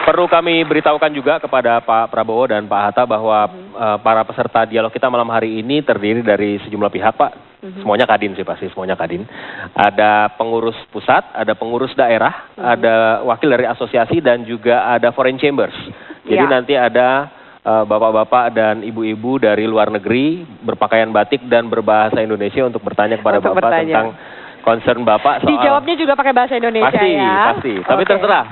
Perlu kami beritahukan juga kepada Pak Prabowo dan Pak Hatta bahwa para peserta dialog kita malam hari ini terdiri dari sejumlah pihak, Pak. Semuanya Kadin sih pasti, semuanya Kadin. Ada pengurus pusat, ada pengurus daerah, ada wakil dari asosiasi dan juga ada foreign chambers. Jadi nanti ada bapak-bapak dan ibu-ibu dari luar negeri berpakaian batik dan berbahasa Indonesia untuk bertanya kepada Bapak tentang concern Bapak soal... Dijawabnya juga pakai bahasa Indonesia ya? Pasti. Tapi terserah.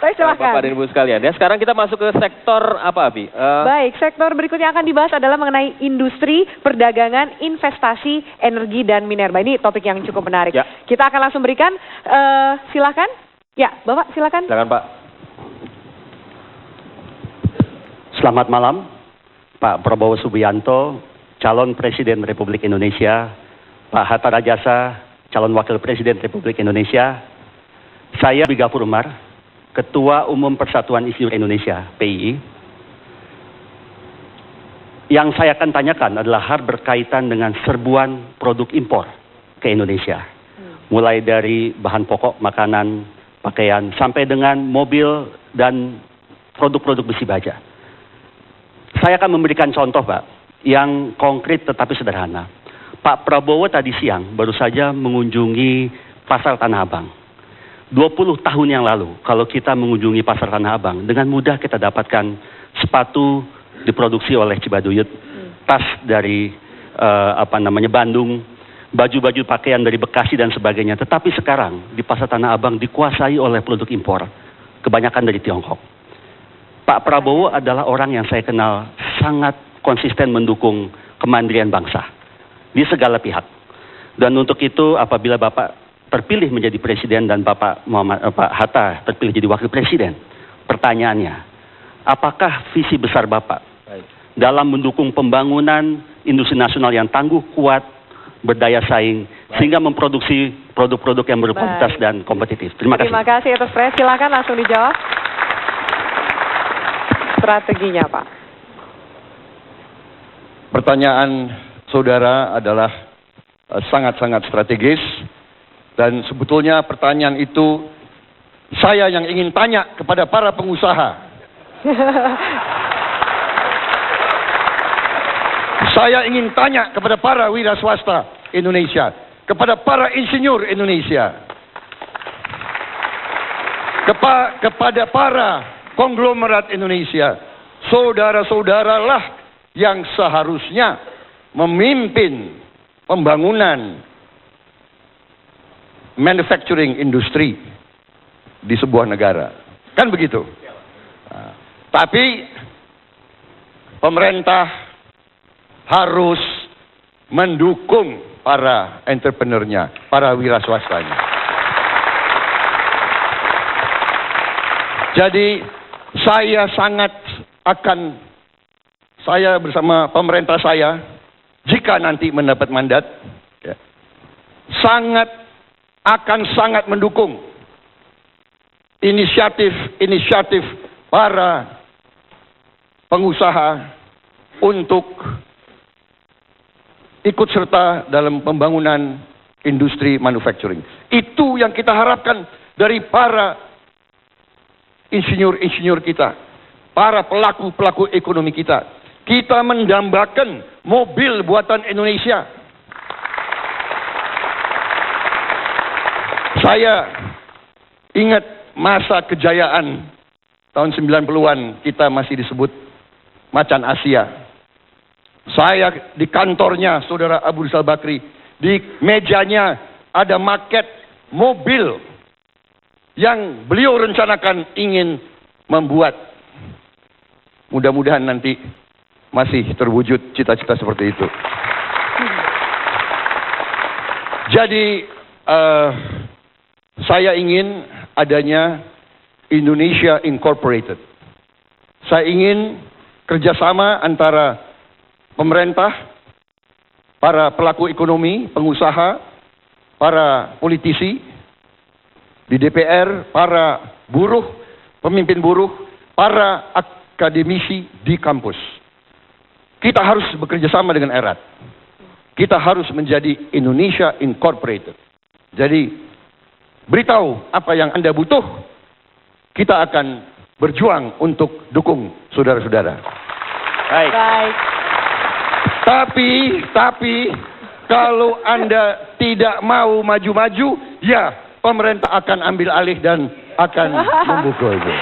Baik, silahkan. Bapak dan Ibu sekalian. Ya, sekarang kita masuk ke sektor apa, Abi? Baik, sektor berikutnya akan dibahas adalah mengenai industri, perdagangan, investasi, energi, dan minerba. Ini topik yang cukup menarik. Ya. Kita akan langsung berikan, silakan. Ya, Bapak silakan. Silakan, Pak. Selamat malam, Pak Prabowo Subianto, calon Presiden Republik Indonesia, Pak Hatta Rajasa, calon Wakil Presiden Republik Indonesia. Saya Gafur Umar, Ketua Umum Persatuan Insinyur Indonesia, PII. Yang saya akan tanyakan adalah hal berkaitan dengan serbuan produk impor ke Indonesia. Mulai dari bahan pokok, makanan, pakaian, sampai dengan mobil dan produk-produk besi baja. Saya akan memberikan contoh, Pak, yang konkret tetapi sederhana. Pak Prabowo tadi siang baru saja mengunjungi Pasar Tanah Abang. 20 tahun yang lalu, kalau kita mengunjungi Pasar Tanah Abang, dengan mudah kita dapatkan sepatu diproduksi oleh Cibaduyut, tas dari Bandung, baju-baju pakaian dari Bekasi dan sebagainya. Tetapi sekarang di Pasar Tanah Abang dikuasai oleh produk impor, kebanyakan dari Tiongkok. Pak Prabowo adalah orang yang saya kenal sangat konsisten mendukung kemandirian bangsa di segala pihak. Dan untuk itu apabila Bapak terpilih menjadi presiden dan Pak Hatta terpilih jadi wakil presiden, pertanyaannya, apakah visi besar Bapak dalam mendukung pembangunan industri nasional yang tangguh, kuat, berdaya saing, sehingga memproduksi produk-produk yang berkualitas dan kompetitif? Terima kasih. Terima kasih atas pertanyaan. Silakan langsung dijawab. Strateginya, Pak. Pertanyaan saudara adalah sangat-sangat strategis. Dan sebetulnya pertanyaan itu saya yang ingin tanya kepada para pengusaha. Saya ingin tanya kepada para wira swasta Indonesia, kepada para insinyur Indonesia, kepada para konglomerat Indonesia. Saudara-saudaralah yang seharusnya memimpin pembangunan manufacturing industri di sebuah negara. Kan begitu? Nah, tapi pemerintah harus mendukung para entrepreneurnya, para wira swastanya. Jadi saya bersama pemerintah saya, jika nanti mendapat mandat, sangat mendukung inisiatif para pengusaha untuk ikut serta dalam pembangunan industri manufacturing. Itu yang kita harapkan dari para insinyur-insinyur kita, para pelaku-pelaku ekonomi kita. Kita mendambakan mobil buatan Indonesia. Saya ingat masa kejayaan tahun 90-an, kita masih disebut Macan Asia. Saya di kantornya saudara Abu Rizal Bakri, di mejanya ada maket mobil yang beliau rencanakan ingin membuat. Mudah-mudahan nanti masih terwujud cita-cita seperti itu. Jadi saya ingin adanya Indonesia Incorporated. Saya ingin kerjasama antara pemerintah, para pelaku ekonomi, pengusaha, para politisi di DPR, para buruh, pemimpin buruh, para akademisi di kampus. Kita harus bekerja sama dengan erat. Kita harus menjadi Indonesia Incorporated. Jadi beritahu apa yang Anda butuh, kita akan berjuang untuk dukung saudara-saudara. Baik. Baik. Tapi kalau Anda tidak mau maju-maju, ya pemerintah akan ambil alih dan akan membukulnya.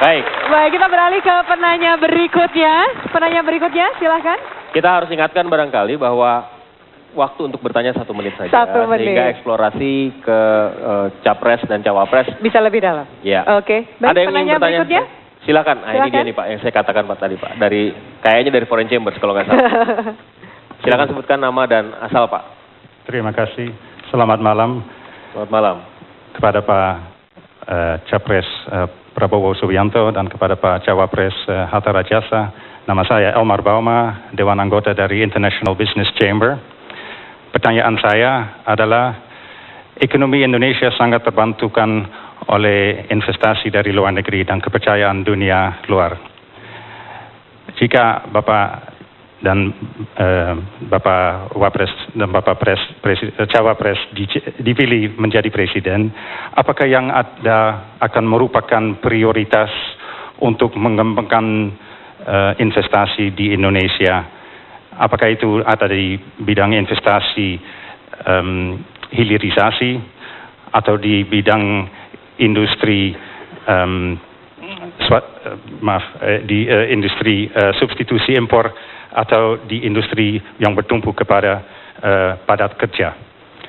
Baik. Baik, kita beralih ke penanya berikutnya. Penanya berikutnya, silahkan. Kita harus ingatkan barangkali bahwa waktu untuk bertanya 1 menit saja. 1 menit. Sehingga eksplorasi ke capres dan cawapres. Bisa lebih dalam. Ya. Oke. Baik, Ada yang ingin penanya bertanya? berikutnya. Silakan. Nah, ini Silakan. dia nih Pak, yang saya katakan Pak tadi Pak. Kayaknya dari Foreign Chambers kalau nggak salah. Silakan sebutkan nama dan asal Pak. Terima kasih. Selamat malam Selamat malam. kepada Pak Capres Prabowo Subianto dan kepada Pak Cawapres Hatta Rajasa. Nama saya Elmar Bauma, Dewan Anggota dari International Business Chamber. Pertanyaan saya adalah, ekonomi Indonesia sangat terbantukan oleh investasi dari luar negeri dan kepercayaan dunia luar. Jika Bapak dan Bapak Wapres dan Bapak Cawapres dipilih menjadi presiden, apakah yang ada akan merupakan prioritas untuk mengembangkan investasi di Indonesia? Apakah itu ada di bidang investasi hilirisasi atau di bidang industri industri substitusi impor, atau di industri yang bertumpu kepada padat kerja.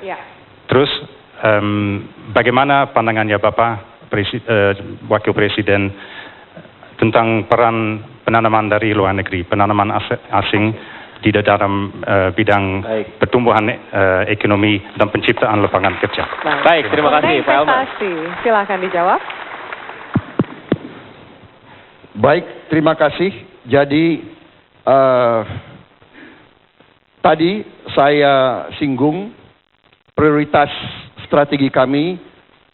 Ya. Terus bagaimana pandangannya Bapak Wakil Presiden tentang peran penanaman dari luar negeri, penanaman asing di dalam bidang pertumbuhan ekonomi dan penciptaan lapangan kerja? Baik, terima kasih Pak Elmar. Investasi, silakan dijawab. Baik, terima kasih. Jadi tadi saya singgung prioritas strategi kami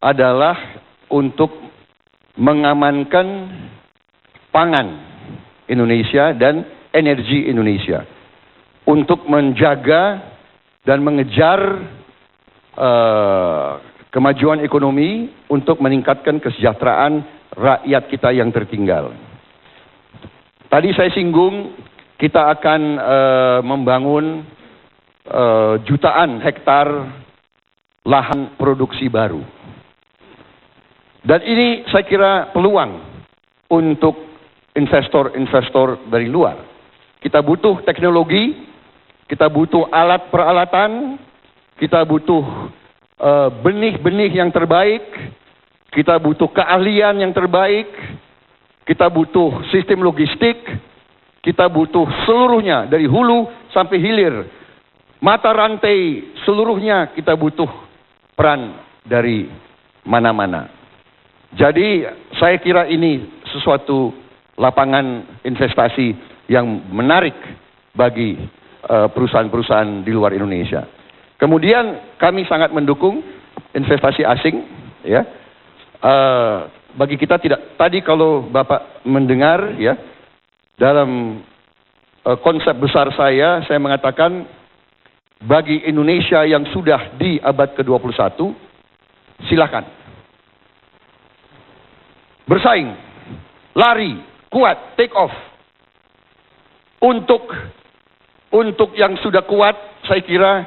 adalah untuk mengamankan pangan Indonesia dan energi Indonesia, untuk menjaga dan mengejar kemajuan ekonomi, untuk meningkatkan kesejahteraan rakyat kita yang tertinggal. Tadi saya singgung kita akan membangun jutaan hektar lahan produksi baru. Dan ini saya kira peluang untuk investor-investor dari luar. Kita butuh teknologi, kita butuh alat peralatan, kita butuh benih-benih yang terbaik, kita butuh keahlian yang terbaik, kita butuh sistem logistik, kita butuh seluruhnya dari hulu sampai hilir. Mata rantai seluruhnya kita butuh peran dari mana-mana. Jadi saya kira ini sesuatu lapangan investasi yang menarik bagi perusahaan-perusahaan di luar Indonesia. Kemudian kami sangat mendukung investasi asing, ya. Bagi kita tidak, tadi kalau Bapak mendengar, ya, dalam konsep besar saya mengatakan bagi Indonesia yang sudah di abad ke-21, silakan bersaing, lari, kuat, take off. Untuk yang sudah kuat, saya kira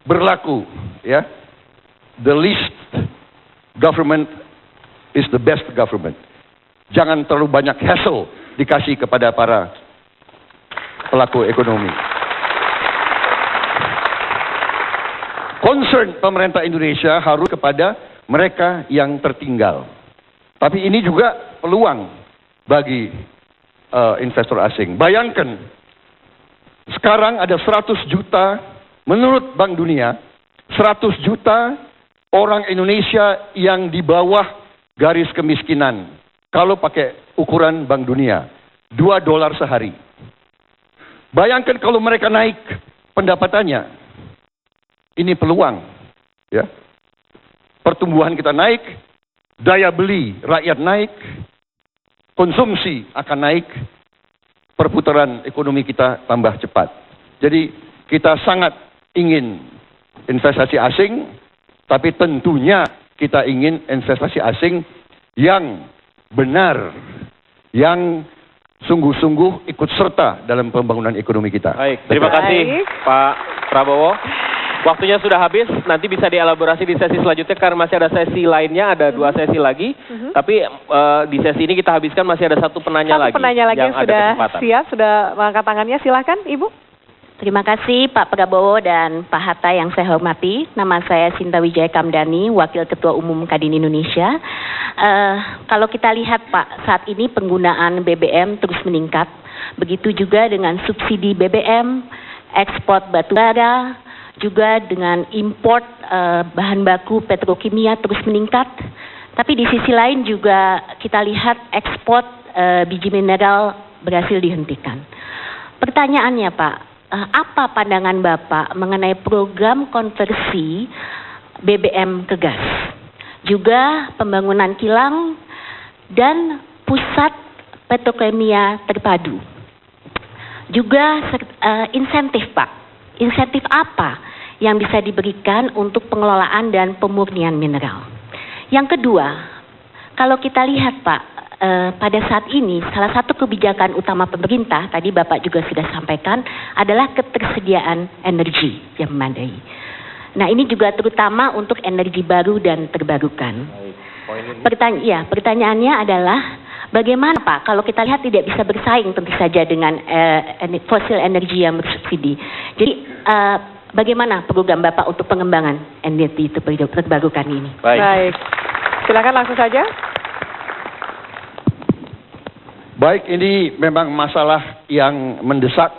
berlaku, ya. The least government is the best government. Jangan terlalu banyak hassle dikasih kepada para pelaku ekonomi. Concern pemerintah Indonesia harus kepada mereka yang tertinggal. Tapi ini juga peluang bagi investor asing. Bayangkan, sekarang ada 100 juta, menurut Bank Dunia, 100 juta orang Indonesia yang di bawah garis kemiskinan. Kalau pakai ukuran Bank Dunia, $2 sehari. Bayangkan kalau mereka naik pendapatannya. Ini peluang, ya. Pertumbuhan kita naik, daya beli rakyat naik, konsumsi akan naik, perputaran ekonomi kita tambah cepat. Jadi kita sangat ingin investasi asing, tapi tentunya kita ingin investasi asing yang benar, yang sungguh-sungguh ikut serta dalam pembangunan ekonomi kita. Baik, terima kasih Pak Prabowo. Waktunya sudah habis, nanti bisa dielaborasi di sesi selanjutnya karena masih ada sesi lainnya, ada 2 sesi lagi. Tapi di sesi ini kita habiskan masih ada satu penanya lagi. Penanya lagi yang sudah siap, sudah mengangkat tangannya. Silahkan Ibu. Terima kasih Pak Prabowo dan Pak Hatta yang saya hormati. Nama saya Sinta Wijaya Kamdani, Wakil Ketua Umum Kadin Indonesia. Kalau kita lihat Pak, saat ini penggunaan BBM terus meningkat. Begitu juga dengan subsidi BBM, ekspor batubara, juga dengan import bahan baku petrokimia terus meningkat. Tapi di sisi lain juga kita lihat ekspor biji mineral berhasil dihentikan. Pertanyaannya Pak, apa pandangan Bapak mengenai program konversi BBM ke gas? Juga pembangunan kilang dan pusat petrokimia terpadu. Juga insentif Pak. Insentif apa yang bisa diberikan untuk pengelolaan dan pemurnian mineral? Yang kedua, kalau kita lihat Pak, pada saat ini salah satu kebijakan utama pemerintah, tadi Bapak juga sudah sampaikan, adalah ketersediaan energi yang memadai. Nah ini juga terutama untuk energi baru dan terbarukan. Pertanyaannya adalah, bagaimana Pak kalau kita lihat tidak bisa bersaing tentu saja dengan fosil energi yang bersubsidi. Jadi bagaimana program Bapak untuk pengembangan energi terbarukan ini? Baik. Silakan langsung saja. Baik, ini memang masalah yang mendesak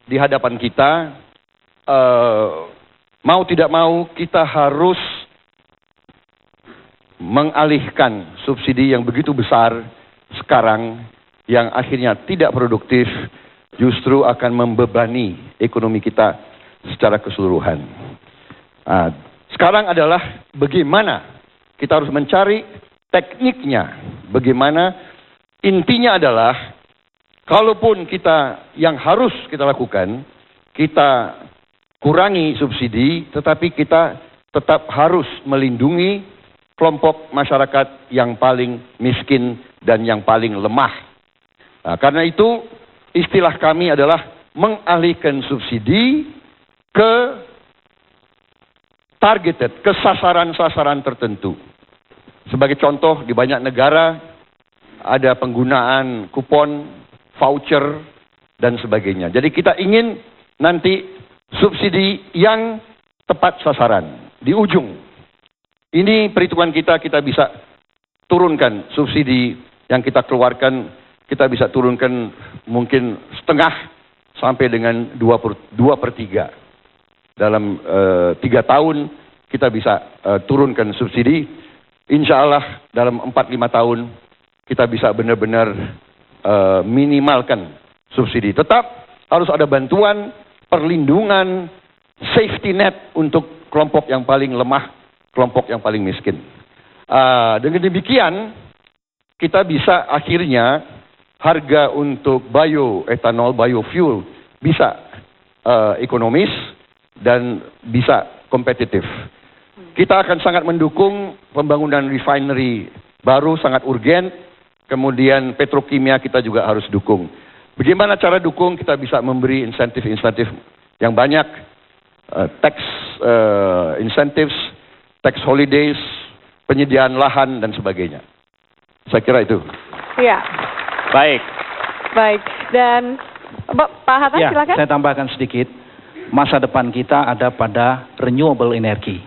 di hadapan kita. Mau tidak mau kita harus mengalihkan subsidi yang begitu besar sekarang yang akhirnya tidak produktif, justru akan membebani ekonomi kita secara keseluruhan. Sekarang adalah bagaimana kita harus mencari tekniknya, bagaimana. Intinya adalah, kalaupun kita yang harus kita lakukan, kita kurangi subsidi, tetapi kita tetap harus melindungi kelompok masyarakat yang paling miskin dan yang paling lemah. Karena itu, istilah kami adalah mengalihkan subsidi ke targeted, ke sasaran-sasaran tertentu. Sebagai contoh, di banyak negara, ada penggunaan kupon, voucher, dan sebagainya. Jadi kita ingin nanti subsidi yang tepat sasaran, di ujung. Ini perhitungan kita bisa turunkan subsidi yang kita keluarkan, kita bisa turunkan mungkin setengah sampai dengan 2/3. Dalam 3 tahun kita bisa turunkan subsidi. Insya Allah dalam 4-5 tahun kita bisa benar-benar minimalkan subsidi. Tetap harus ada bantuan, perlindungan, safety net untuk kelompok yang paling lemah, kelompok yang paling miskin. Dengan demikian, kita bisa akhirnya harga untuk bioetanol, biofuel bisa ekonomis dan bisa kompetitif. Kita akan sangat mendukung pembangunan refinery baru, sangat urgen. Kemudian petrokimia kita juga harus dukung. Bagaimana cara dukung? Kita bisa memberi insentif-insentif yang banyak, tax incentives, tax holidays, penyediaan lahan dan sebagainya. Saya kira itu. Iya. Baik. Dan Pak Hatta silakan. Saya tambahkan sedikit. Masa depan kita ada pada renewable energy.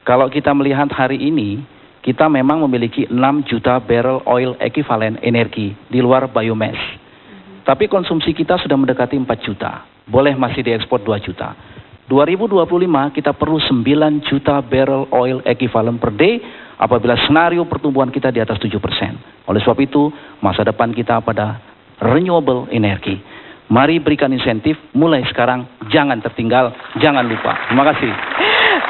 Kalau kita melihat hari ini, kita memang memiliki 6 juta barrel oil equivalent energi di luar biomass. Tapi konsumsi kita sudah mendekati 4 juta. Boleh masih diekspor 2 juta. 2025 kita perlu 9 juta barrel oil equivalent per day apabila senario pertumbuhan kita di atas 7%. Oleh sebab itu, masa depan kita pada renewable energy. Mari berikan insentif mulai sekarang, jangan tertinggal, jangan lupa. Terima kasih.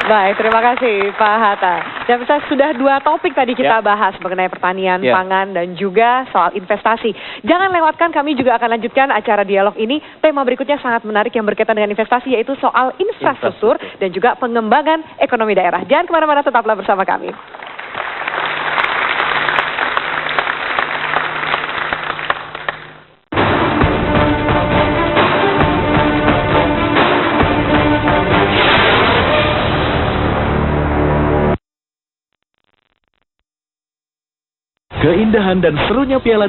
Baik, terima kasih Pak Hatta. Dan sudah 2 topik tadi kita bahas mengenai pertanian, pangan, dan juga soal investasi. Jangan lewatkan, kami juga akan lanjutkan acara dialog ini. Tema berikutnya sangat menarik yang berkaitan dengan investasi, yaitu soal infrastruktur dan juga pengembangan ekonomi daerah. Jangan kemana-mana, tetaplah bersama kami. Keindahan dan serunya Piala